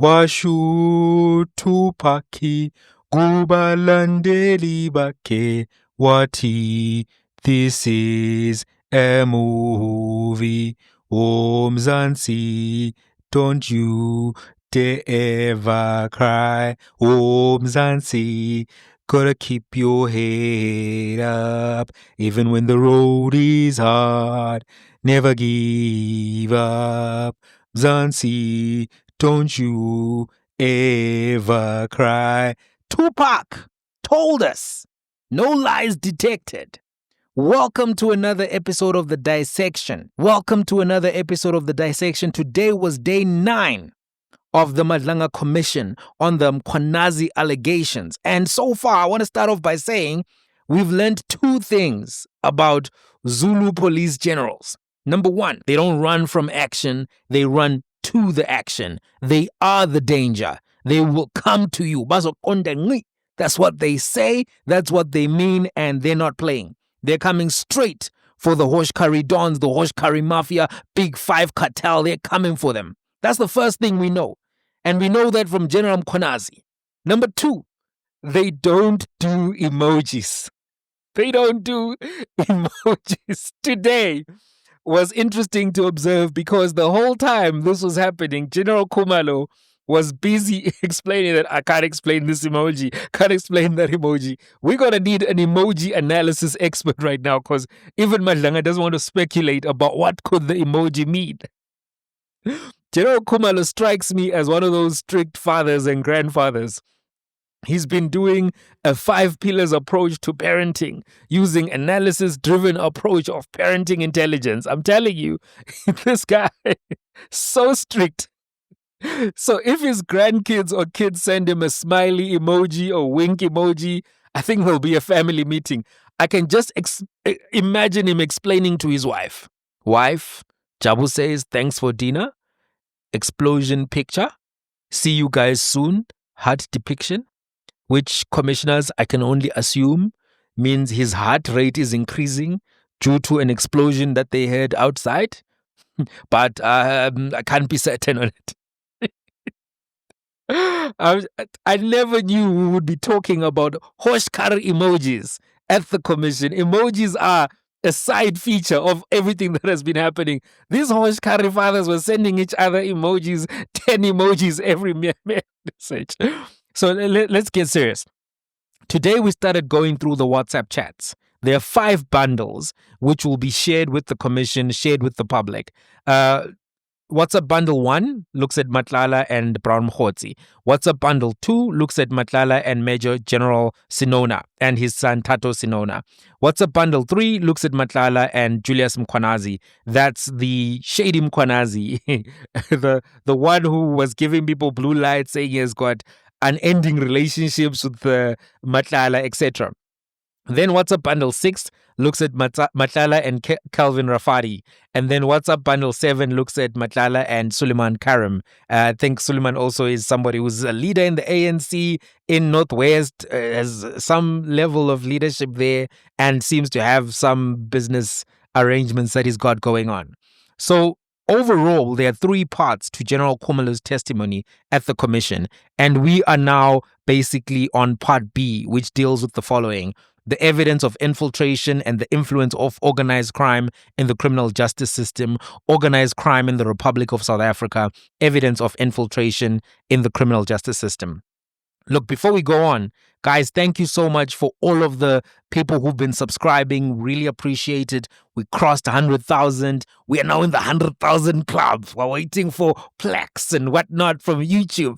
Washuthupaki kubalandeli bakhe wathi this is a movie. Mzansi, don't you dare ever cry. Mzansi, gotta keep your head up even when the road is hard. Never give up. Mzansi, don't you ever cry. Tupac told us. No lies detected. Welcome to another episode of The Dissection. Today was day 9 of the Madlanga Commission on the Mkhwanazi allegations. And so far, I want to start off by saying we've learned 2 things about Zulu police generals. Number 1, they don't run from action, they run to the action. They are the danger. They will come to you. That's what they say, that's what they mean, and they're not playing. They're coming straight for the Hosh Curry Dons, the Hosh Curry Mafia, Big 5 cartel. They're coming for them. That's the first thing we know. And we know that from General Khumalo. Number 2, they don't do emojis. Today was interesting to observe because the whole time this was happening, General Khumalo was busy explaining that I can't explain this emoji, can't explain that emoji. We're going to need an emoji analysis expert right now because even Madlanga doesn't want to speculate about what could the emoji mean. General Khumalo strikes me as one of those strict fathers and grandfathers. He's been doing a 5 pillars approach to parenting, using analysis-driven approach of parenting intelligence. I'm telling you, this guy, so strict. So if his grandkids or kids send him a smiley emoji or wink emoji, I think there'll be a family meeting. I can just imagine him explaining to his wife. Wife, Jabu says, thanks for dinner. Explosion picture. See you guys soon. Heart depiction. Which commissioners, I can only assume, means his heart rate is increasing due to an explosion that they heard outside. But I can't be certain on it. I never knew we would be talking about Hosh Curry emojis at the commission. Emojis are a side feature of everything that has been happening. These Hosh Curry fathers were sending each other emojis, 10 emojis every message. So let's get serious. Today we started going through the WhatsApp chats. There are 5 bundles which will be shared with the commission, shared with the public. WhatsApp bundle 1 looks at Matlala and Brown Mogotsi. WhatsApp bundle 2 looks at Matlala and Major General Sinona and his son Tato Sinona. WhatsApp bundle 3 looks at Matlala and Julius Mkhwanazi. That's the shady Mkhwanazi, the one who was giving people blue lights, saying he has got unending relationships with Matlala, etc. Then WhatsApp bundle 6 looks at Matlala and Calvin Rafati. And then WhatsApp bundle 7 looks at Matlala and Suleiman Karim. I think Suleiman also is somebody who's a leader in the ANC in Northwest, has some level of leadership there and seems to have some business arrangements that he's got going on. So overall, there are 3 parts to General Khumalo's testimony at the commission. And we are now basically on part B, which deals with the following: the evidence of infiltration and the influence of organized crime in the criminal justice system, organized crime in the Republic of South Africa, evidence of infiltration in the criminal justice system. Look, before we go on, guys, thank you so much for all of the people who've been subscribing. Really appreciate it. We crossed 100,000. We are now in the 100,000 club. We're waiting for plaques and whatnot from YouTube.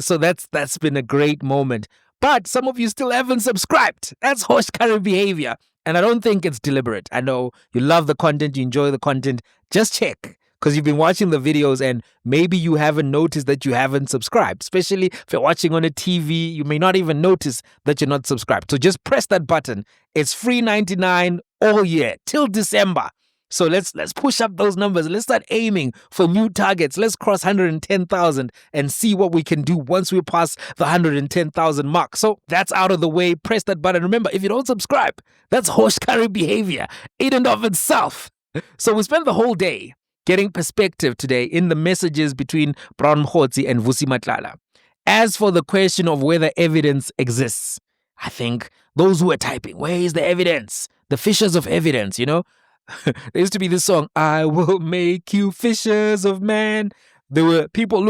So that's been a great moment. But some of you still haven't subscribed. That's Hosh Curry behavior. And I don't think it's deliberate. I know you love the content, you enjoy the content. Just check, because you've been watching the videos and maybe you haven't noticed that you haven't subscribed. Especially if you're watching on a TV, you may not even notice that you're not subscribed. So just press that button. It's free 99 all year till December. So let's push up those numbers. Let's start aiming for new targets. Let's cross 110,000 and see what we can do once we pass the 110,000 mark. So that's out of the way. Press that button. Remember, if you don't subscribe, that's Hosh Curry behavior in and of itself. So we spent the whole day getting perspective today in the messages between Brown Mogotsi and Vusi Matlala. As for the question of whether evidence exists, I think those who are typing, where is the evidence? The fishers of evidence, you know? There used to be this song, I will make you fishers of man. There were people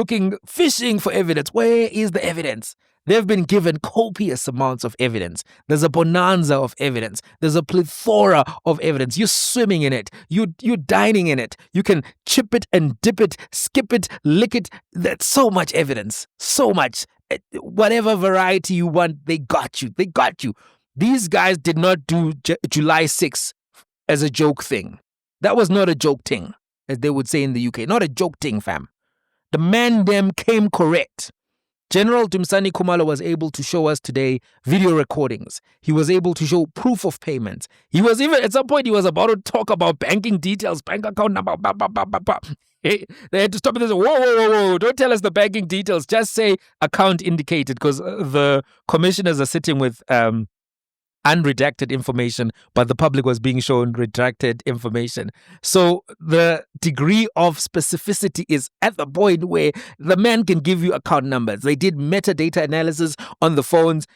fishing for evidence. Where is the evidence? They've been given copious amounts of evidence. There's a bonanza of evidence. There's a plethora of evidence. You're swimming in it. You're dining in it. You can chip it and dip it, skip it, lick it. There's so much evidence. So much. Whatever variety you want, they got you. They got you. These guys did not do July 6th as a joke thing. That was not a joke thing, as they would say in the UK. Not a joke thing, fam. The man them came correct. General Dumisani Khumalo was able to show us today video recordings. He was able to show proof of payments. He was even, at some point, he was about to talk about banking details, bank account number, Hey, they had to stop and say, whoa, don't tell us the banking details. Just say account indicated, because the commissioners are sitting with unredacted information, but the public was being shown redacted information. So the degree of specificity is at the point where the man can give you account numbers. They did metadata analysis on the phones.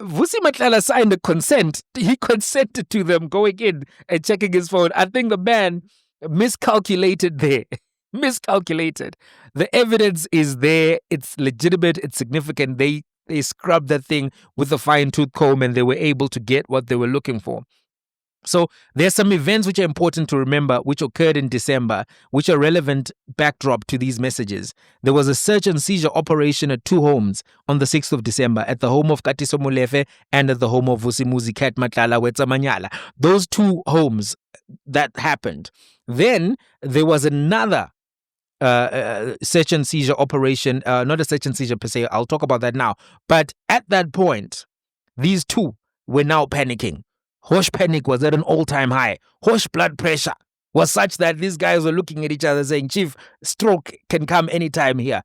Vusi Matlala signed a consent. He consented to them going in and checking his phone. I think the man miscalculated there. Miscalculated. The evidence is there. It's legitimate. It's significant. They scrubbed that thing with a fine-tooth comb and they were able to get what they were looking for. So there's some events which are important to remember which occurred in December, which are relevant backdrop to these messages. There was a search and seizure operation at 2 homes on the 6th of December, at the home of Katiso Molefe and at the home of Vusi Matlala Wetsamanyala. Those 2 homes that happened. Then there was another search and seizure operation, not a search and seizure per se, I'll talk about that now. But at that point, these 2 were now panicking. Hosh panic was at an all-time high. Hosh blood pressure was such that these guys were looking at each other saying, Chief, stroke can come anytime here.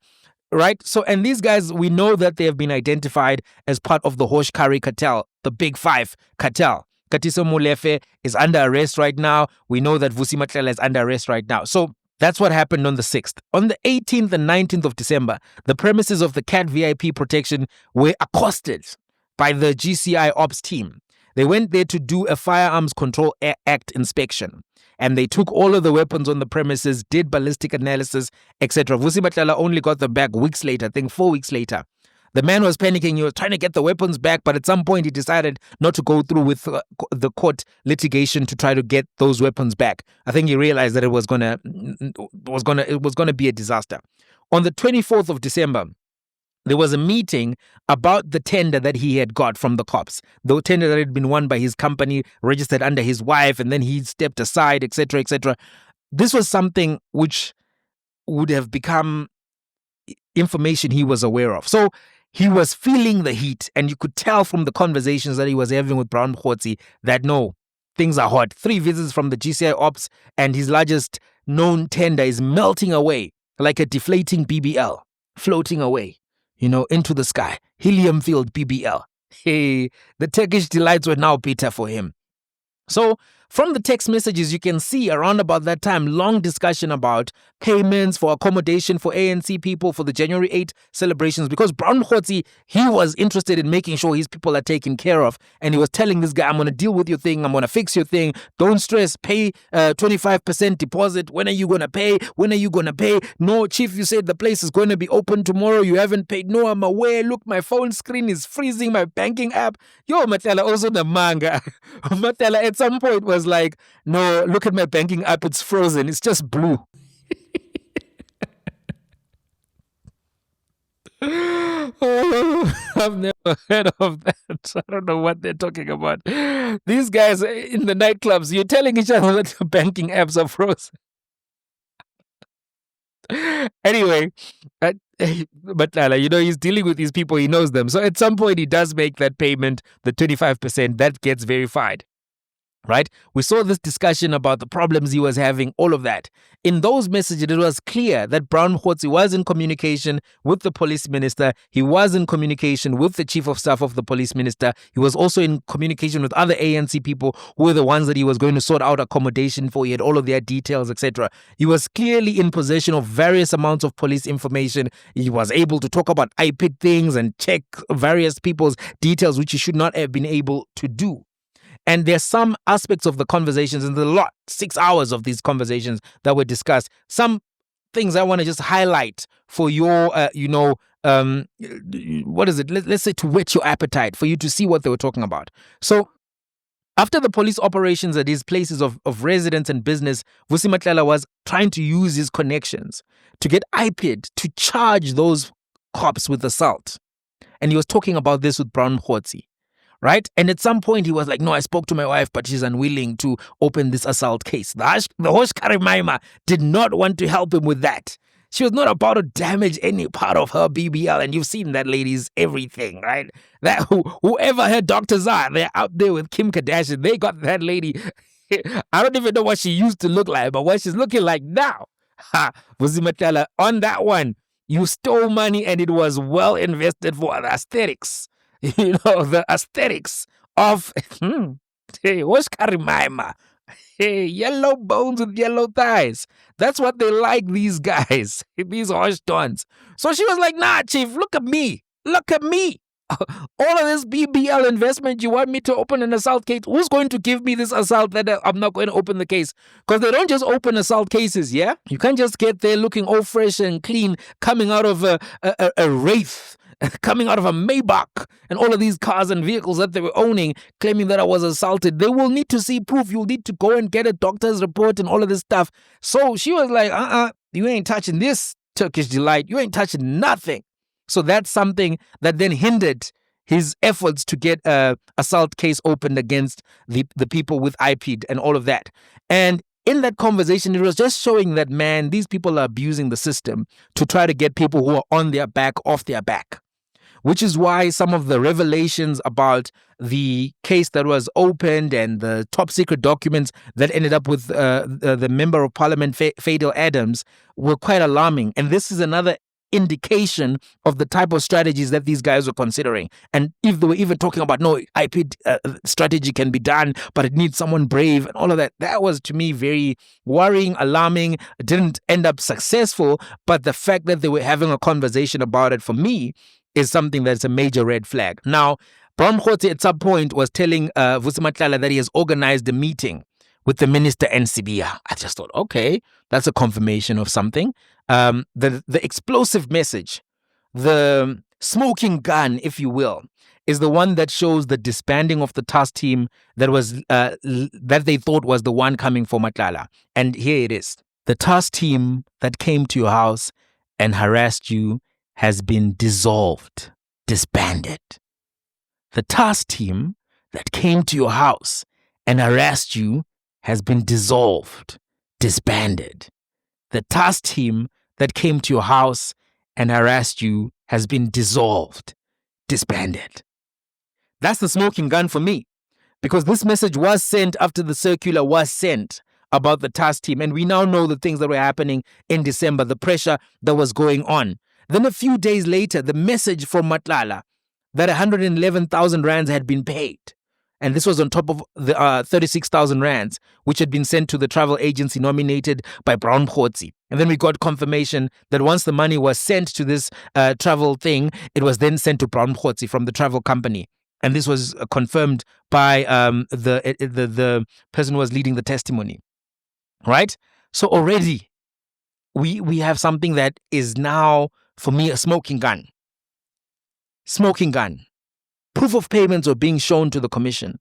Right? So, and these guys, we know that they have been identified as part of the Hosh Curry cartel, the Big 5 cartel. Katiso Molefe is under arrest right now. We know that Vusi Matlala is under arrest right now. So, that's what happened on the 6th. On the 18th and 19th of December, the premises of the CAT VIP protection were accosted by the GCI Ops team. They went there to do a Firearms Control Act inspection. And they took all of the weapons on the premises, did ballistic analysis, etc. Vusi Matlala only got them back weeks later, I think 4 weeks later. The man was panicking. He was trying to get the weapons back, but at some point he decided not to go through with the court litigation to try to get those weapons back. I think he realized that it was gonna be a disaster. On the 24th of December, there was a meeting about the tender that he had got from the cops. The tender that had been won by his company, registered under his wife, and then he stepped aside, etc., etc. This was something which would have become information he was aware of. So he was feeling the heat, and you could tell from the conversations that he was having with Brown Mogotsi that no, things are hot. 3 visits from the GCI Ops, and his largest known tender is melting away like a deflating BBL, floating away, into the sky. Helium-filled BBL. Hey, the Turkish delights were now bitter for him. So from the text messages, you can see around about that time, long discussion about payments for accommodation for ANC people for the January 8 celebrations, because Brown Mogotsi, he was interested in making sure his people are taken care of. And he was telling this guy, I'm going to deal with your thing. I'm going to fix your thing. Don't stress. Pay 25% deposit. When are you going to pay? When are you going to pay? No, Chief, you said the place is going to be open tomorrow. You haven't paid. No, I'm aware. Look, my phone screen is freezing. My banking app. Yo, Matlala, also the manga. Matlala at some point was like, no, look at my banking app, it's frozen, it's just blue. Oh, I've never heard of that. I don't know what they're talking about. These guys in the nightclubs, you're telling each other that the banking apps are frozen. Anyway, but he's dealing with these people, he knows them. So at some point he does make that payment, the 25%, that gets verified. right? We saw this discussion about the problems he was having, all of that. In those messages, it was clear that Brown Mogotsi was in communication with the police minister. He was in communication with the chief of staff of the police minister. He was also in communication with other ANC people who were the ones that he was going to sort out accommodation for. He had all of their details, etc. He was clearly in possession of various amounts of police information. He was able to talk about IPID things and check various people's details, which he should not have been able to do. And there's some aspects of the conversations, and there's a lot, 6 hours of these conversations that were discussed. Some things I want to just highlight for your, what is it? Let's say to whet your appetite, for you to see what they were talking about. So after the police operations at his places of residence and business, Vusi Matlala was trying to use his connections to get IPID to charge those cops with assault. And he was talking about this with Brown Mogotsi. Right? And at some point he was like, no, I spoke to my wife, but she's unwilling to open this assault case. The Hosh Karimaima did not want to help him with that. She was not about to damage any part of her BBL. And you've seen that lady's everything, right? That whoever her doctors are, they're out there with Kim Kardashian. They got that lady. I don't even know what she used to look like, but what she's looking like now. Vusi Matlala, on that one, you stole money and it was well invested for the aesthetics. The aesthetics of Hosh Karimaima. Hey, yellow bones with yellow thighs. That's what they like, these guys, these Hosh dons. So she was like, nah, chief, look at me. Look at me. All of this BBL investment, you want me to open an assault case? Who's going to give me this assault that I'm not going to open the case? Because they don't just open assault cases, yeah? You can't just get there looking all fresh and clean, coming out of a Wraith, coming out of a Maybach, and all of these cars and vehicles that they were owning, claiming that I was assaulted. They will need to see proof. You'll need to go and get a doctor's report and all of this stuff. So she was like, you ain't touching this Turkish delight. You ain't touching nothing. So that's something that then hindered his efforts to get a assault case opened against the people with IPID and all of that. And in that conversation, it was just showing that, man, these people are abusing the system to try to get people who are on their back off their back. Which is why some of the revelations about the case that was opened and the top secret documents that ended up with the Member of Parliament, Fadil Adams, were quite alarming. And this is another indication of the type of strategies that these guys were considering. And if they were even talking about, no, IP strategy can be done, but it needs someone brave and all of that, that was to me very worrying, alarming. It didn't end up successful, but the fact that they were having a conversation about it, for me, is something that's a major red flag. Now, Brown Mogotsi at some point was telling Vusi Matlala that he has organized a meeting with the minister and Sibia. I just thought, okay, that's a confirmation of something. The explosive message, the smoking gun, if you will, is the one that shows the disbanding of the task team that was that they thought was the one coming for Matlala. And here it is. The task team that came to your house and harassed you has been dissolved, disbanded. The task team that came to your house and harassed you has been dissolved, disbanded. The task team that came to your house and harassed you has been dissolved, disbanded. That's the smoking gun for me, because this message was sent after the circular was sent about the task team, and we now know the things that were happening in December, the pressure that was going on. Then a few days later, the message from Matlala that 111,000 rands had been paid. And this was on top of the 36,000 rands, which had been sent to the travel agency nominated by Brown Mogotsi. And then we got confirmation that once the money was sent to this travel thing, it was then sent to Brown Mogotsi from the travel company. And this was confirmed by the person who was leading the testimony. Right? So already we have something that is now, for me, a smoking gun. Smoking gun. Proof of payments are being shown to the commission.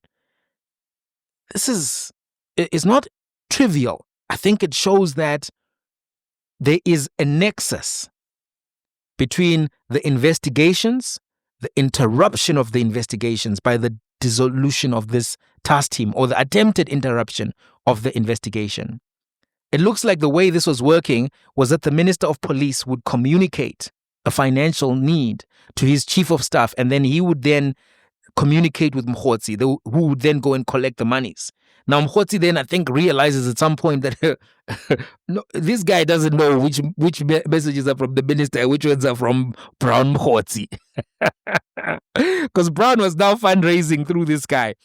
This is not trivial. I think it shows that there is a nexus between the investigations, the interruption of the investigations by the dissolution of this task team, or the attempted interruption of the investigation. It looks like the way this was working was that the Minister of Police would communicate a financial need to his chief of staff, and then he would then communicate with Mogotsi, who would then go and collect the monies. Now Mogotsi then I think realizes at some point that no, this guy doesn't know which messages are from the minister, which ones are from Brown Mogotsi. Because Brown was now fundraising through this guy.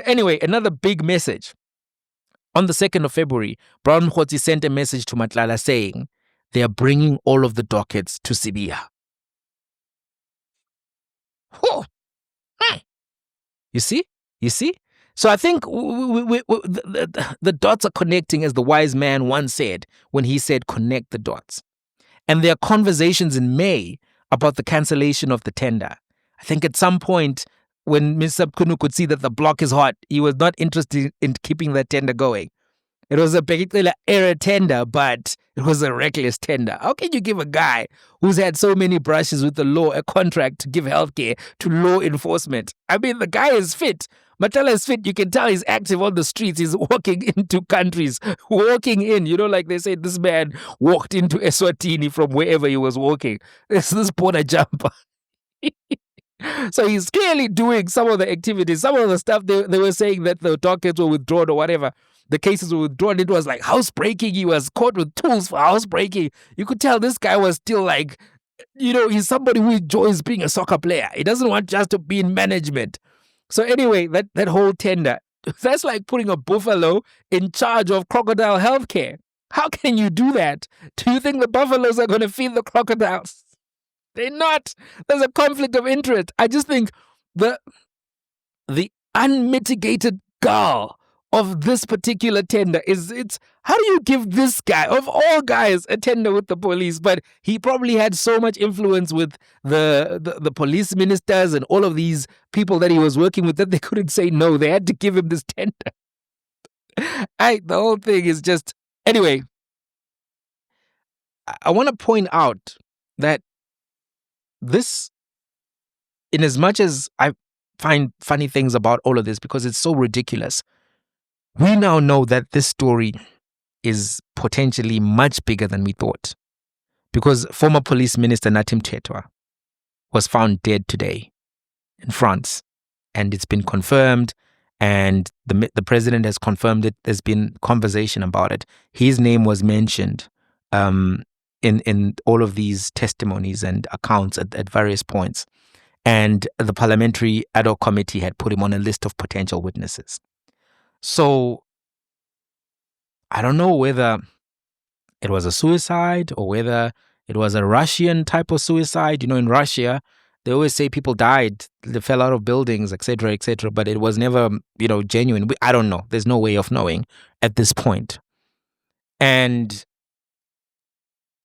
Anyway, another big message. On the 2nd of February, Brown Mogotsi sent a message to Matlala saying they are bringing all of the dockets to Sibiya. Oh. You see? So I think the dots are connecting, as the wise man once said when he said, connect the dots. And there are conversations in May about the cancellation of the tender. I think at some point when Mr. Mchunu could see that the block is hot, he was not interested in keeping that tender going. It was a particular era tender, but it was a reckless tender. How can you give a guy who's had so many brushes with the law a contract to give healthcare to law enforcement? I mean, the guy is fit. Matlala is fit. You can tell he's active on the streets. He's walking into countries, walking in. You know, like they say, this man walked into Eswatini from wherever he was walking. This border jumper. So he's clearly doing some of the activities, some of the stuff they were saying that the dockets were withdrawn or whatever. The cases were withdrawn. It was like housebreaking. He was caught with tools for housebreaking. You could tell this guy was still like, you know, he's somebody who enjoys being a soccer player. He doesn't want just to be in management. So anyway, that whole tender, that's like putting a buffalo in charge of crocodile healthcare. How can you do that? Do you think the buffaloes are going to feed the crocodiles? They're not. There's a conflict of interest. I just think the unmitigated gall of this particular tender it's how do you give this guy, of all guys, a tender with the police? But he probably had so much influence with the police ministers and all of these people that he was working with that they couldn't say no. They had to give him this tender. The whole thing is just... Anyway, I want to point out that this, in as much as I find funny things about all of this because it's so ridiculous, we now know that this story is potentially much bigger than we thought. Because former police minister Nathi Mthethwa was found dead today in France. And it's been confirmed, and the president has confirmed it. There's been conversation about it. His name was mentioned in all of these testimonies and accounts at various points. And the parliamentary ad hoc committee had put him on a list of potential witnesses. So I don't know whether it was a suicide or whether it was a Russian type of suicide. You know, in Russia, they always say people died, they fell out of buildings, etc., but it was never, genuine. I don't know. There's no way of knowing at this point. And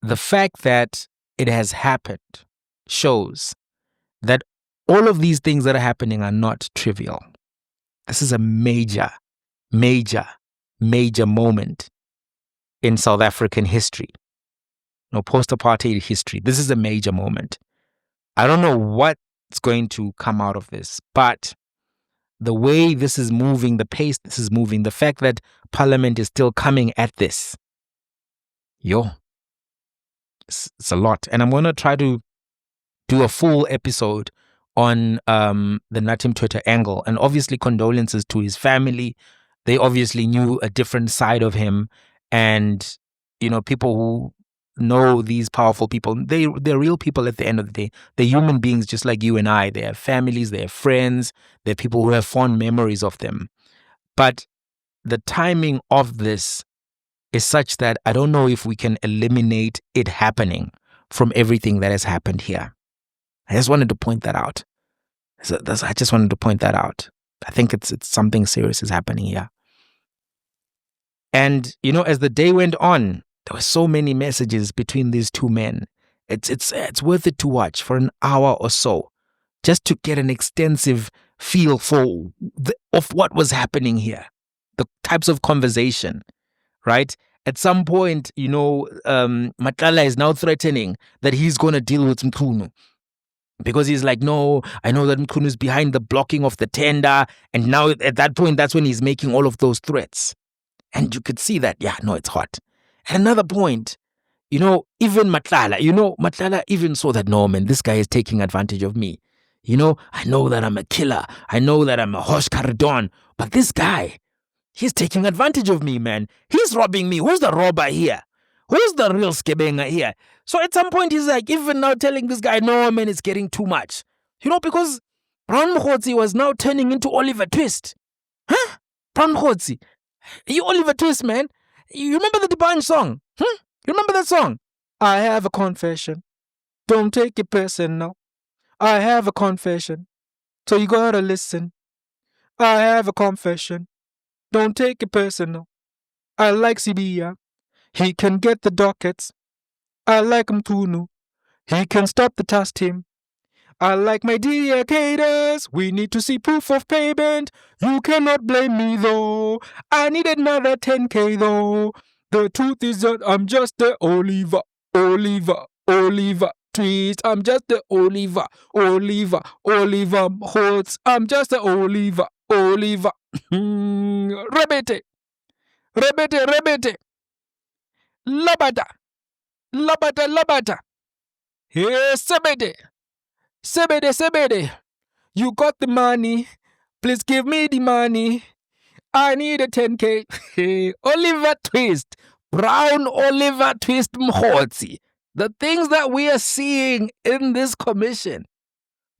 the fact that it has happened shows that all of these things that are happening are not trivial. This is a major moment in South African history. Post-apartheid history. This is a major moment. I don't know what's going to come out of this, but the way this is moving, the pace this is moving, the fact that Parliament is still coming at this, it's a lot. And I'm going to try to do a full episode on the Nathi Mthethwa angle, and obviously condolences to his family. They obviously knew a different side of him, and people who know these powerful people, they're real people at the end of the day. They're human beings just like you and I. They have families, they have friends, they're people who have fond memories of them. But the timing of this is such that I don't know if we can eliminate it happening from everything that has happened here. I just wanted to point that out. I just wanted to point that out. I think it's something serious is happening here. And, as the day went on, there were so many messages between these two men. It's worth it to watch for an hour or so, just to get an extensive feel of what was happening here, the types of conversation, right? At some point, Matlala is now threatening that he's going to deal with Mchunu. Because he's like, no, I know that Mchunu is behind the blocking of the tender. And now at that point, that's when he's making all of those threats. And you could see that, it's hot. At another point, even Matlala even saw that, no, man, this guy is taking advantage of me. I know that I'm a killer. I know that I'm a Hosh Caridon. But this guy, He's taking advantage of me, man. He's robbing me. Who's the robber here? Who's the real skebenga here? So at some point, he's like, even now telling this guy, no, man, it's getting too much. You know, because Brown Mogotsi was now turning into Oliver Twist. Huh? Brown Mogotsi. You Oliver Twist, man. You remember the Divine song? You remember that song? I have a confession. Don't take it personal. I have a confession. So you gotta listen. I have a confession. Don't take it personal. I like Sibia. He can get the dockets. I like Mchunu. He can stop the task team. I like my dear cadres. We need to see proof of payment. You cannot blame me though. I need another 10K though. The truth is that I'm just the Oliver Twist. I'm just the Oliver Holtz. I'm just the Oliver. Rebete. Labata. Hey, Sebede. You got the money. Please give me the money. I need a 10K. Hey, Oliver Twist. Brown Oliver Twist Mogotsi. The things that we are seeing in this commission,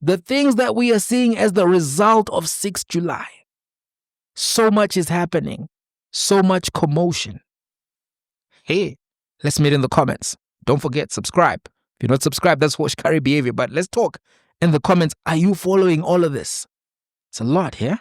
the things that we are seeing as the result of 6 July. So much is happening. So much commotion. Hey, let's meet in the comments. Don't forget, subscribe. If you're not subscribed, that's Hoshkari behavior. But let's talk in the comments. Are you following all of this? It's a lot here.